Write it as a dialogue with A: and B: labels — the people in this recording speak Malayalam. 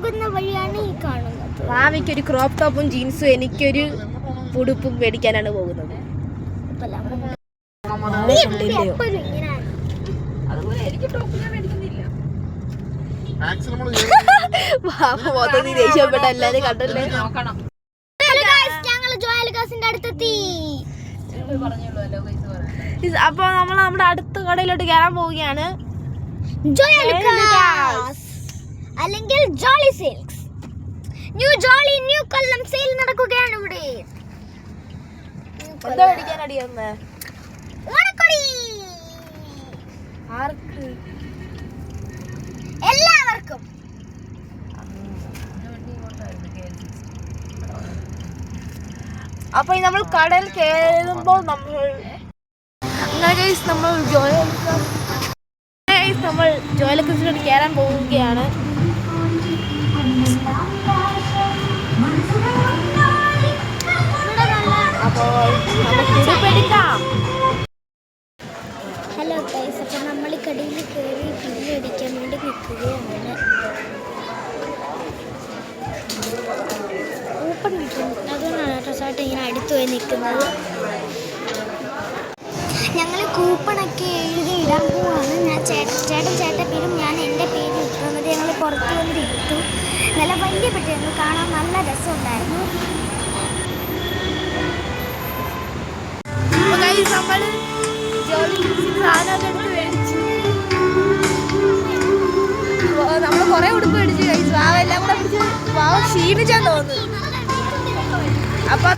A: പോകുന്ന വഴിയാണ് ഈ കാണുന്നത്.
B: റാമിക്കൊരു ക്രോപ്പ് ടോപ്പും ജീൻസും എനിക്കൊരു ഉടുപ്പും മേടിക്കാനാണ് പോകുന്നത്. ദേഷ്യപ്പെട്ട എല്ലാരും കണ്ടല്ലേ. അപ്പൊ നമ്മൾ നമ്മുടെ അടുത്ത കടയിലോട്ട് കയറാൻ പോവുകയാണ്.
A: അല്ലെങ്കിൽ Jolly Silks. New Jolly new Kollam sale നടക്കുകയാണ് ഇവിടെ.
B: എന്താ മേടിക്കാൻ അടിയൊന്ന്? ആർക്ക്?
A: എല്ലാവർക്കും.
B: അപ്പൊ നമ്മൾ കടയിൽ കയറുമ്പോൾ നമ്മൾ ജോയലക്കസിലോട്ട് കയറാൻ പോവുകയാണ്. അപ്പോൾ നമുക്ക് ഉടുപ്പെടുക്കാം.
A: ഹലോ ഗൈസ്, അപ്പോൾ നമ്മൾ കടയിൽ കയറി ബില്ല് അടിക്കാൻ വേണ്ടി നിൽക്കുകയാണ്. കൂപ്പൺ കിട്ടുന്നു, അതുകൊണ്ടാണ് കേട്ടോ ചേട്ടൻ ഇങ്ങനെ അടുത്ത് പോയി നിൽക്കുന്നത്. ഞങ്ങൾ കൂപ്പണൊക്കെ എഴുതി ഇടാൻ പോവാണ്. ഞാൻ ചേട്ടൻ പേരും ഞാൻ എൻ്റെ പേര് ഇട്ടു. എന്നിട്ട് ഞങ്ങൾ പുറത്ത് വന്നിട്ട് ഇട്ടു. നല്ല വലിയ പെട്ടിയായിരുന്നു, കാണാൻ നല്ല രസമുണ്ടായിരുന്നു.
B: നമ്മൾ കുറെ ഉടുപ്പ് മേടിച്ചു കഴിച്ചു. വാവെല്ലാം കൂടെ പിടിച്ച് വാവ ക്ഷീണിച്ചാൻ തോന്നുന്നു. അപ്പൊ